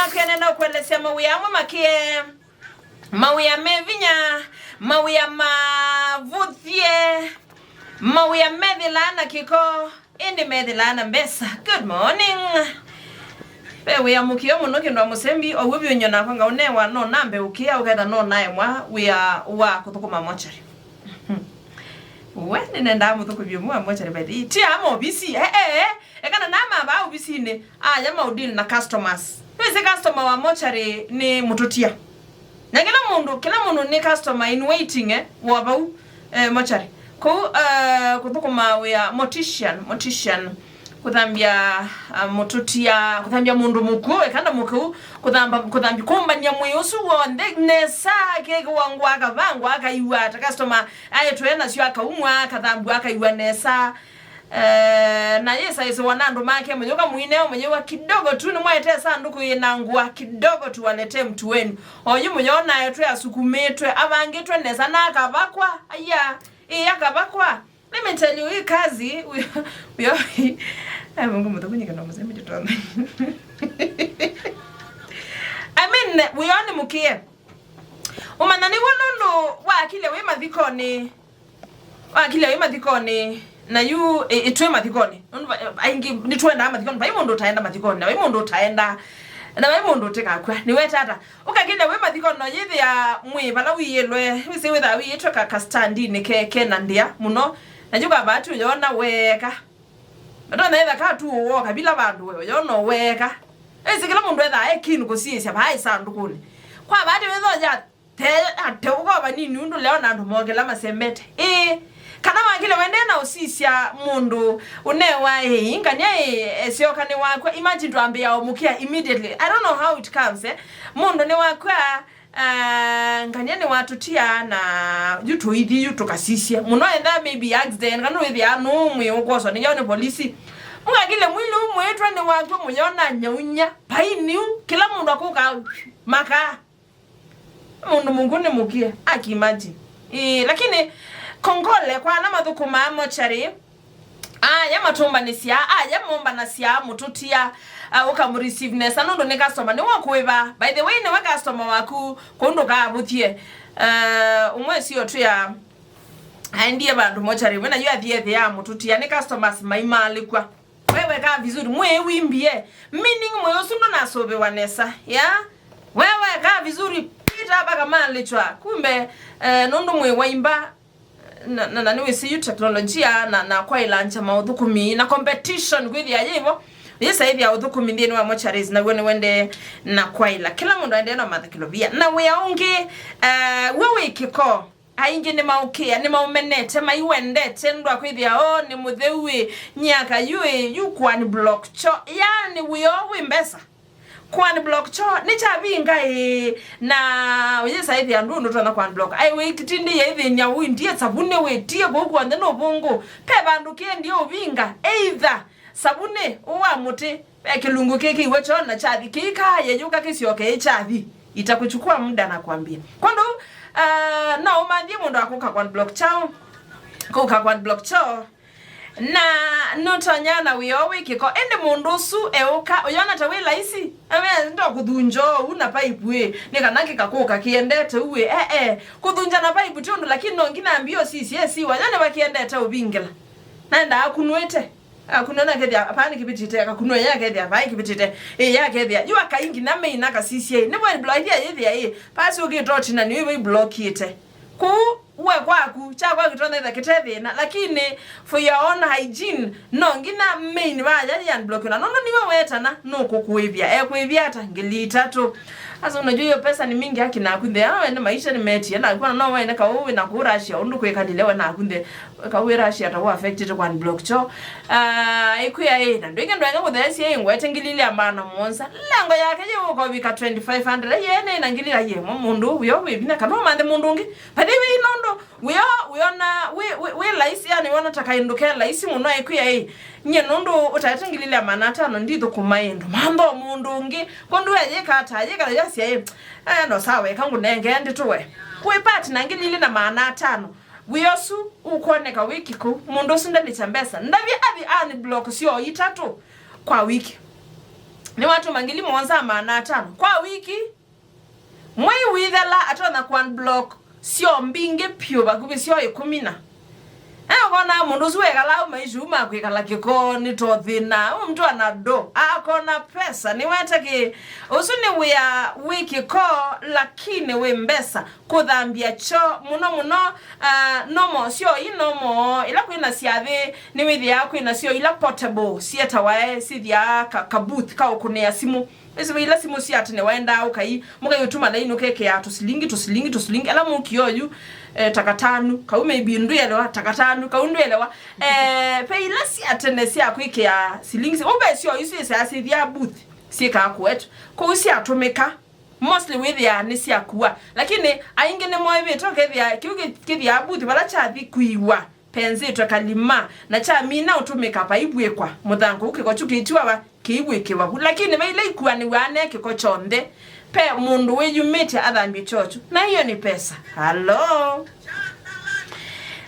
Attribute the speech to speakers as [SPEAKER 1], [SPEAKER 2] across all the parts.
[SPEAKER 1] makene na kuelezea mawia makie mawia mevinya mawia mavuthie mawia medilana kiko indi medilana mbesa. Good morning. We are mukio muno kindo musembi ogubi nyona kwanga unewa no nambe ukia ugeda no nae mwa we are wa kutukuma mochari. We nenda mutukubyo mwa mochari bedi. Ti amo bisi ekana nama ba ubisi ne yama udil na customers. Wese customer wa mochari ni mututia. Na kila mundu ni customer in waiting wa ba mochari. Ko kutukuma we are mortician kuthambia mututia kuthambia mundu muku ekanda muku kuthambia kumbanya mwiusu wonde nesa kege wangu akavangwa akaiwa customer ayetwena sio akaumwa akathambwa akaiwa nesa na yesa yeso wanandu make mnyoka muineo mnyewa kidogo tu ni mwaete sanduku inangua kidogo tu walete mtu wenu oyu mnyona ayetwe asukumetwe avangetwe nesa na akavakwa aya akavakwa. Let me tell you, hii kazi Mungu mtakunyika na mzee mjitona. I mean, we only mukie. Umanani wonondo wa kile we mathikoni. Wa kile we mathikoni na yu itwe mathikoni. Aingi nitwenda mathikoni. Ba imondo taenda mathikoni. Na imondo taenda na we mundu tekakwa ni we tata ukakile we mathikoni no yithi ya mwi bala wiyelwe wise witha wiyetwe ka standi ni ke na ndia muno. Najuka batu yona weka. Ndona ida ka tu wo kabila bandu we yona weka. Esikila mundu eda ekinu kusiyesya bhayi isanduku ni. Kwa bati wezoja te uko banini undu leo na ndu mogela masembete. Kana wangile wendena usisya mundu unewa inganya esyoka ni wakwa imagine tuambia omukia immediately. I don't know how it comes mundu ni wakwa nganyani watutia na yutu idi yutu kasisia muno enda maybe accident kanu with ya no mwe ukoso ni yone polisi mungakile mwilu mwetwa ni watu munyona nyaunya paini kila mundu akuka maka mundu mungune mukie imagine lakini kongole kwa na mathukuma mochari yama tumba nisia yama na sia mututia ukamureceive nesa nondo ne customer ne wakuweba by the way ne wa customer waku kondo ka butie umwesi otu ya ndiye bandu mochari wena yu athiethe ya mututia ne customers maimali kwa wewe ka vizuri mwe wimbie meaning mwe osundo na sobe wanesa wewe ka vizuri pita baka malichwa kumbe nondo mwe waimba na niwe see teknolojia na kwa ilancha maudhukumi na competition kwa ya hivyo yesa hivi audhukumi ndiye wa mocharis na wende na kwa ila kila mundu aende na mathikilovia na we aunge wewe kiko ainge ni maukia ni maumenete maiwendete ndwa kwa hivi ni muthewe nyaka yukwa ni block cho yani we mbesa kwa ni block cho ni chabinga na yesa hivi andu ndo twana kwa block we kitindi ya hivi nya ndiye sabune we tie boku ande no bongo pe bandu ke ndiye obinga either sabune uwa muti kilungu keke iwe cho na chathi kika yejuka kisioke chathi itakuchukua muda na kuambia kwando na umandie mundu akuka kwa block chao kuka kwa block chao na notanyana wiyowe kiko ende mundu su euka oyana tawe laisi ndo kudhunjo una pipe nikanaki kakuka kiendete uwe kudhunja na pipe tundu lakini nongina ambio sisi wanyane wakiendete ubingela nanda akunwete akunona kedi apani kibitite akakunwa yake kedi apai kibitite yake kedi yu akaingi na me inaka sisi nebo block ya yedi pasi ukitoti na niwe block ite ku uwe kwaku chakwa kitona ida kitethina lakini for your own hygiene no ngina main baja ya block na nono niwe wetana no kukuivya kuivya hata ngili 3 asa unajua hiyo pesa ni mingi haki na kunde ende maisha ni meti na kwa no wene ka uwe na kurashia undu kwekadilewa na kunde ka uwe rashia ta affected kwa block cho ikuya na ndenge ndenge kuthesi ngwete ngilile amana monza lango yake je uko bika 2500 yene na ngilila ye mundu uyo webina kana mande mundu ngi padiwe inondo we laisi yani wana takainduke laisi muno ikuya nye nondo utatingilile amana tano nditho kumaendo mando mundu ngi kondu yaje kata yeka yasi no sawe kangu nenge nditwe we part nangilile na maana tano wiyosu ukoneka wiki ku mundu sindali chambesa ndavi ani block sio 3 kwa wiki ni watu mangili monza maana 5 kwa wiki mwai withela atona kwan block sio mbinge pio bakubi sio 10 kona mundu suwekala maishuma kwikala kikoni tothina mtu anado akona pesa ni weteke usuni wiki ko lakini we mbesa kuthambia cho muno nomo sio inomo ila kwina siathe ni withi yako ina sio ila portable sieta wae sithia kabuth ka ukunia simu ese ila simu siatne waenda ukai muka yutuma na ino keke ya tusilingi ala mukioyu takatanu kaume ibindu elewa takatanu kaundu elewa pe ila siatne sia kwike ya silingi obe sio isi sia sithia booth sika kwetu ko usi atumika mostly with ya nisi akuwa lakini ainge ne moyo toke thia kithia booth bala chathi kuiwa penzi tokalima na cha mina utumika pa ibwekwa muthango ukiko chukitiwa ba kiibwekewa lakini ba ile ikuwa ni wane kiko chonde pe mundu weyumite athambi chocho na hiyo ni pesa. Hello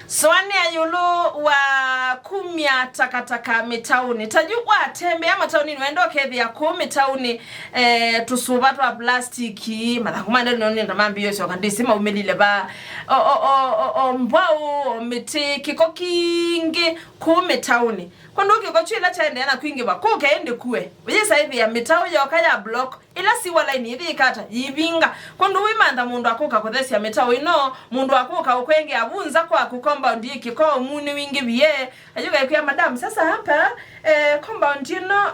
[SPEAKER 1] Swani ayulu wa kumia takataka mitauni tajukwa tembe ya matauni nwendo kethi ya kumitauni tusubatu wa plastiki mathakumanda noni ndamambi yosi wakandisima umelile ba mbwau miti kiko kingi kumitauni kwando kiko chuila chaende yana kuingi ba kuke ende kue ujisa hivi ya mitau ya wakaya block ila siwa laini hithi ikata yibinga kwando wimanda mundu akuka kuthesi ya mitau ino mundu akuka ukwenge abunza kwa kukomba ndi kiko muni wingi biye ajuka ikuya madam sasa hapa compound ino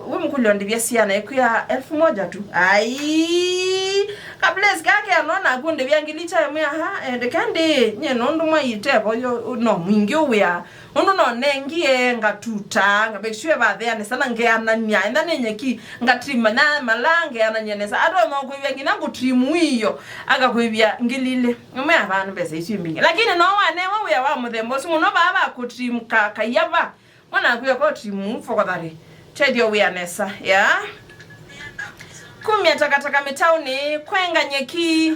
[SPEAKER 1] wimkulio ndivya siana ikuya 1,000 tu ai kables kake anona agunde vyangilicha ya mwya ndekandi nye nondu mwa yitebo no mwingi uwea no nengie ngatuta ngabekshwe bathane sana ngeana nya ndane nyeki ngatrima na malange ananyenesa ado no kuivya ngutrimu iyo akakuivya ngilile umwe abantu bese isimbingi lakini no wane wewe wa muthembo simuno baba kutrimu kayava mwana kuya ko trimu fokodari chedio wianesa ya kumya takataka mitauni kwenga nyeki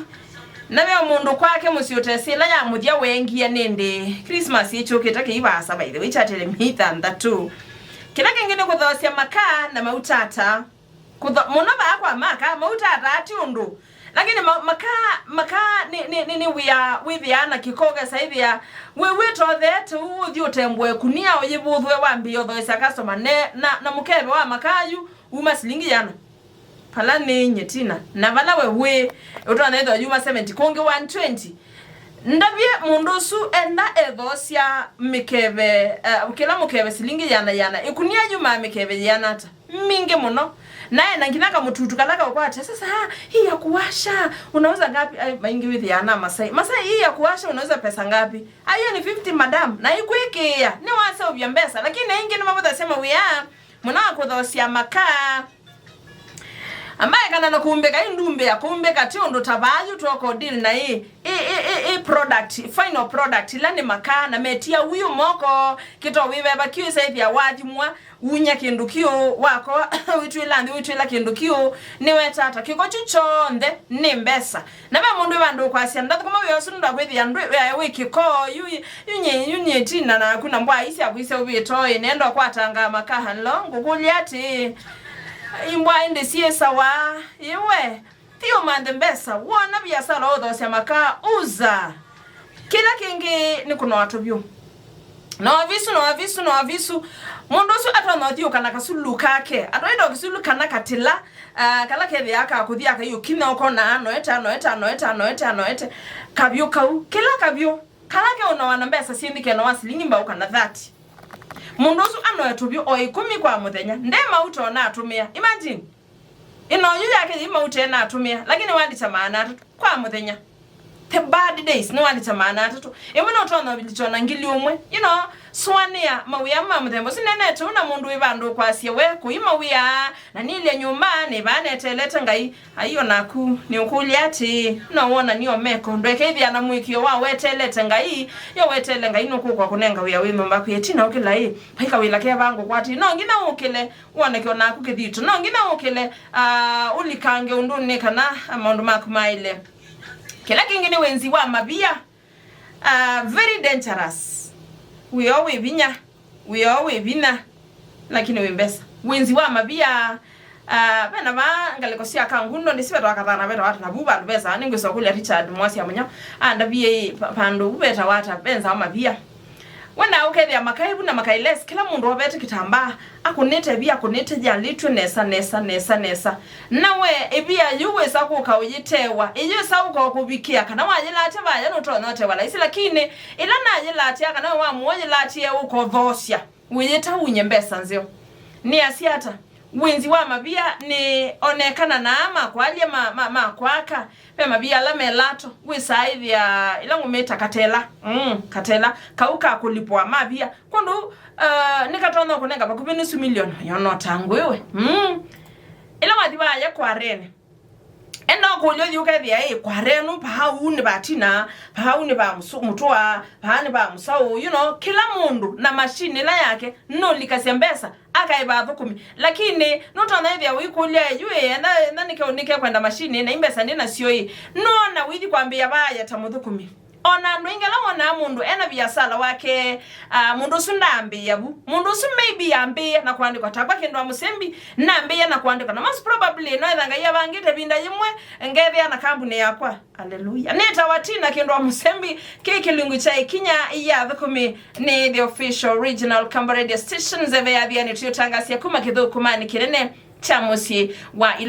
[SPEAKER 1] nawe mundu kwake musiotesela ya mudia wengi ya nende Christmas yecho kitake ibasa by the way chatele mitha ndatu kila kingine kuthosia makaa na mautata muno ba kwa mautata ati undu lakini makaa ni we ana kikoga saithi ya we to that uthi utembwe kunia oyibuthwe wambio thoisa customer na mukebe wa makayu uma silingi yana pala nenye tina na vala wewe utwana etho yuma 70 konge 120 ndabye mundu su enda ethosia mikebe ukila mukebe silingi yana ikunia yuma mikebe yana ata mingi muno naye nanginaka mututu kalaka ukwate sasa hii ya kuwasha unauza ngapi maingi withi yana masai hii ya kuwasha unauza pesa ngapi ayo ni 50 madam na ikuikia ni wasa ubyambesa lakini ingi ni mabuda sema muna kuthosia makaa ambaye kana na kuumbeka indumbe ya kuumbeka tiondo tabayu toko deal na hii product final product lani makaa na metia huyu moko kito wiwe bakiwe saithi ya wajimwa unya kindukio wako witwila kindukio niwe tata kiko chuchonde ni mbesa na ba mundu bandu kwasia ndatu kama yosu nda kwethi ya ndwe ya wiki ko yunye tina na kuna mbwa isi akwise ubitoe nendo kwatanga makaha longo kuliati imbwa ende siesa wa iwe tiyo mande mbesa wana biasala odhosia makaa uza kila kingi ni kuna watu byo no avisu mundu su atonothiyo kana kasulu kake atoido kisulu kana katila kala kethi aka kuthia kayo kina ukona no eta kabyo kau kila kabyo kala ke unawana mbesa sindike no wasilingi mbauka na 30 mundu su anotubyo o 10 kwa muthenya ndema utona atumia imagine ino yu yake ima utena atumia lakini wandi chamana kwa muthenya the bad days no wandi chamana tatu imuna utona bilichona ngili umwe swania mawia mamuthembo sinene tu na mundu ibandu kwasie we kuima wia na nile nyuma ne bane teleta ngai ayo naku ni ukuliati no wona niyo meko ndweke ithia na mwikio wa weteleta ngai yo wetele ngai no kwa kunenga wia we mamba kwetina ukila paika wila ke bangu kwati no ngina ukile wona kyo naku kithitu no ngina ukile ulikange undune kana amundu makumaile kila kingine wenzi wa mabia very dangerous we always bina lakini we mbesa wenzi wa mabia bena ba ngaliko sia kangundo ndisibeta wakatana beta wata na buba lubeza ningiso kule Richard Mwasi amunyo anda biye pando beta wata benza mabia wenda ukethia makaibu na makailes kila mundu obete kitamba akunete bia akunete ja litwe nesa nawe ebia yuwe sakuka uyitewa iyo sakuka kubikia kana wajela ate baya no to note wala isi lakini ila najela ate kana wa muwajela ate uko vosya uyeta unyembesa nzio ni asiata wenzi wa mabia ni onekana na ama kwa alie kwaka pe mabia la melato wisaithi ya ila ngumeta katela kauka kulipwa mabia kondo nikatona kunenga bakubini su million yono tangwewe ila madiba ya kwa rene enda kulyo yuka bia kwa renu pahauni batina pahauni ba mutua pahani ba musau kila mundu na mashine la yake no likasembesa akaiba 10 lakini notona hivi wikulia yue na nike kwenda mashine na imbesa ndina sioi no na widi kwambia baya tamu 10 ona nwingela wana mundu ena biasala wake mundu sundambi yabu mundu su maybe ambe na kwandika takwa kendo amusembi na ambe na kwandika na most probably no ethanga yabangite binda yimwe ngebe na kambune yakwa haleluya neta watina kendo amusembi kekilungu cha ikinya ya 10 ni the official regional Cambodia station zeve Athiani tuyotangasia kuma kidho kuma ni kirene cha musi wa ilo